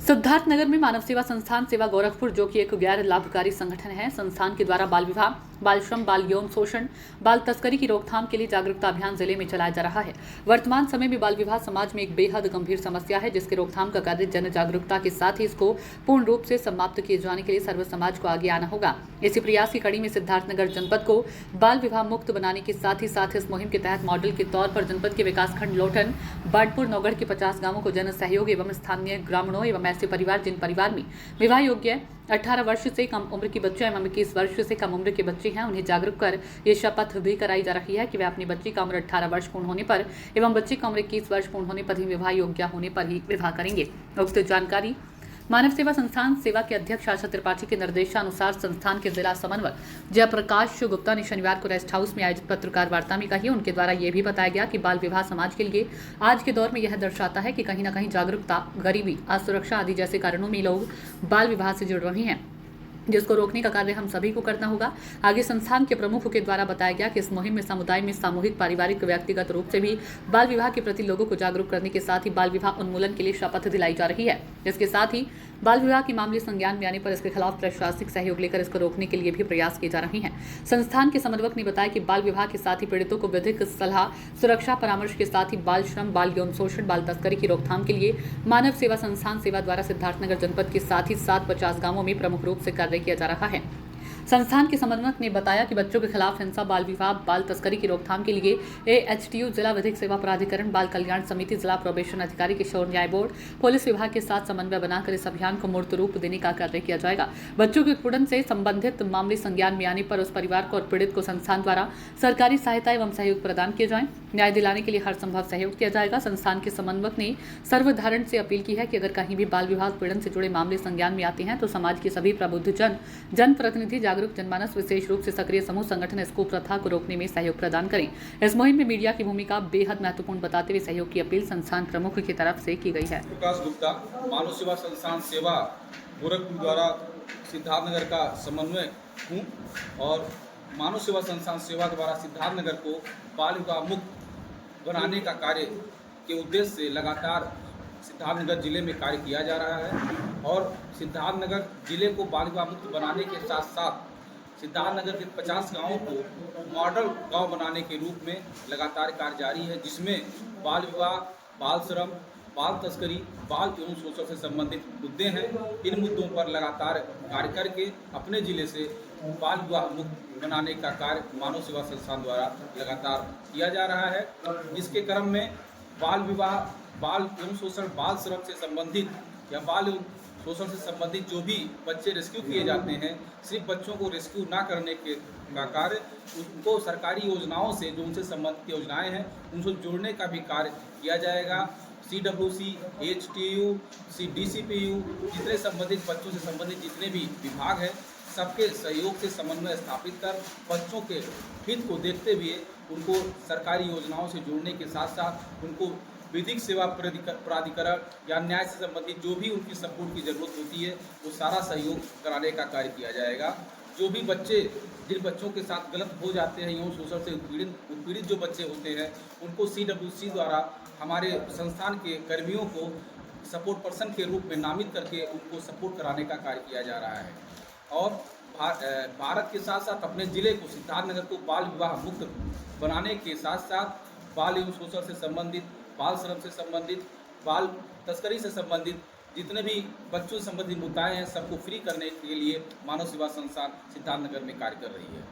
सिद्धार्थनगर में मानव सेवा संस्थान सेवा गोरखपुर, जो कि एक गैर लाभकारी संगठन है, संस्थान के द्वारा बाल विवाह, बाल श्रम, बाल यौन शोषण, बाल तस्करी की रोकथाम के लिए जागरूकता अभियान जिले में चलाया जा रहा है। वर्तमान समय में बाल विवाह समाज में एक बेहद गंभीर समस्या है, जिसके रोकथाम का कार्य जन जागरूकता के साथ ही इसको पूर्ण रूप से समाप्त किए जाने के लिए सर्व समाज को आगे आना होगा। इसी प्रयास की कड़ी में सिद्धार्थनगर जनपद को बाल विवाह मुक्त बनाने के साथ ही इस मुहिम के तहत मॉडल के तौर पर जनपद के विकासखंड लोटन, बाडपुर, नौगढ़ के 50 गांवों को जन सहयोग एवं स्थानीय ग्रामीणों एवं ऐसे परिवार जिन परिवार में विवाह योग्य 18 वर्ष से कम उम्र की बच्चियां एवं 21 वर्ष से कम उम्र के बच्चे हैं, उन्हें जागरूक कर ये शपथ भी कराई जा रही है कि वे अपनी बच्ची का उम्र 18 वर्ष पूर्ण होने पर एवं बच्चे का उम्र 21 वर्ष पूर्ण होने पर ही विवाह योग्य होने पर ही विवाह करेंगे। उक्त जानकारी मानव सेवा संस्थान सेवा के अध्यक्ष आशा त्रिपाठी के निर्देशानुसार संस्थान के जिला समन्वयक जयप्रकाश गुप्ता ने शनिवार को रेस्ट हाउस में आयोजित पत्रकार वार्ता में कही। उनके द्वारा यह भी बताया गया कि बाल विवाह समाज के लिए आज के दौर में यह दर्शाता है कि कहीं न कहीं जागरूकता, गरीबी, असुरक्षा आदि जैसे कारणों में लोग बाल विवाह से जुड़ रहे हैं, जिसको रोकने का कार्य हम सभी को करना होगा। आगे संस्थान के प्रमुख के द्वारा बताया गया कि इस मुहिम में समुदाय में सामूहिक, पारिवारिक, व्यक्तिगत रूप से भी बाल विवाह के प्रति लोगों को जागरूक करने के साथ ही बाल विवाह उन्मूलन के लिए शपथ दिलाई जा रही है। इसके साथ ही बाल विवाह के मामले संज्ञान में आने पर इसके खिलाफ प्रशासनिक सहयोग लेकर इसको रोकने के लिए भी प्रयास किए जा रहे हैं। संस्थान के समन्वयक ने बताया कि बाल विवाह के साथ ही पीड़ितों को विधिक सलाह, सुरक्षा परामर्श के साथ ही बाल श्रम, बाल यौन शोषण, बाल तस्करी की रोकथाम के लिए मानव सेवा संस्थान सेवा द्वारा सिद्धार्थनगर जनपद के साथ ही 50 गांवों में प्रमुख रूप से कार्य किया जा रहा है। संस्थान के समन्वयक ने बताया कि बच्चों के खिलाफ हिंसा, बाल विवाह, बाल तस्करी की रोकथाम के लिए AHTU, जिला विधिक सेवा प्राधिकरण, बाल कल्याण समिति, जिला प्रोबेशन अधिकारी, किशोर न्याय बोर्ड, पुलिस विभाग के साथ समन्वय बनाकर इस अभियान को मूर्त रूप देने का कार्य किया जाएगा। बच्चों के उत्पीड़न से संबंधित मामले संज्ञान में आने पर उस परिवार को और पीड़ित को संस्थान द्वारा सरकारी सहायता एवं सहयोग प्रदान किए जाए। न्याय दिलाने के लिए हर संभव सहयोग किया जाएगा। संस्थान के समन्वयक ने सर्वधारण से अपील की है कि अगर कहीं भी बाल विवाह उत्पीड़न से जुड़े मामले संज्ञान में आते हैं तो समाज के सभी प्रबुद्ध जनप्रतिनिधि, जागरूक जनमानस, विशेष रूप से सक्रिय समूह संगठन इस कुप्रथा को रोकने में सहयोग प्रदान करें। इस मुहिम में मीडिया की भूमिका बेहद महत्वपूर्ण बताते हुए सहयोग की अपील संस्थान प्रमुख की तरफ से की गई है। प्रकाश गुप्ता, मानव सेवा संस्थान सेवा गोरखपुर द्वारा सिद्धार्थनगर का समन्वय हूँ और मानव सेवा संस्थान सेवा द्वारा सिद्धार्थनगर को बाल विवाह मुक्त बनाने का कार्य के उद्देश्य से लगातार सिद्धार्थनगर जिले में कार्य किया जा रहा है और सिद्धार्थनगर जिले को बाल विवाह मुक्त बनाने के साथ साथ सिद्धार्थनगर के 50 गांवों को मॉडल गांव बनाने के रूप में लगातार कार्य जारी है, जिसमें बाल विवाह, बाल श्रम, बाल तस्करी, बाल यौन शोषण से संबंधित मुद्दे हैं। इन मुद्दों पर लगातार कार्य करके अपने जिले से बाल विवाह मुक्त बनाने का कार्य मानव सेवा संस्थान द्वारा लगातार किया जा रहा है। इसके क्रम में बाल विवाह, बाल यौन शोषण, बाल श्रम से संबंधित या बाल शोषण से संबंधित जो भी बच्चे रेस्क्यू किए जाते हैं, सिर्फ बच्चों को रेस्क्यू ना करने का कार्य, उनको सरकारी योजनाओं से जो उनसे संबंधित योजनाएं हैं उनसे जोड़ने का भी कार्य किया जाएगा। CWC, AHTU, DCPU, जितने संबंधित बच्चों से संबंधित जितने भी विभाग हैं, सबके सहयोग से समन्वय स्थापित कर बच्चों के हित को देखते हुए उनको सरकारी योजनाओं से जोड़ने के साथ साथ उनको विधिक सेवा प्राधिकरण या न्याय से संबंधित जो भी उनकी सपोर्ट की जरूरत होती है वो सारा सहयोग कराने का कार्य किया जाएगा। जो भी बच्चे, जिन बच्चों के साथ गलत हो जाते हैं, यौन शोषण से उत्पीड़ित जो बच्चे होते हैं, उनको CWC द्वारा हमारे संस्थान के कर्मियों को सपोर्ट पर्सन के रूप में नामित करके उनको सपोर्ट कराने का कार्य किया जा रहा है और भारत के साथ साथ अपने जिले को, सिद्धार्थनगर को बाल विवाह मुक्त बनाने के साथ साथ बाल यौन शोषण से संबंधित, बाल श्रम से संबंधित, बाल तस्करी से संबंधित जितने भी बच्चों से संबंधित मुद्दाएं हैं सबको फ्री करने के लिए मानव सेवा संस्थान सिद्धार्थनगर में कार्य कर रही है।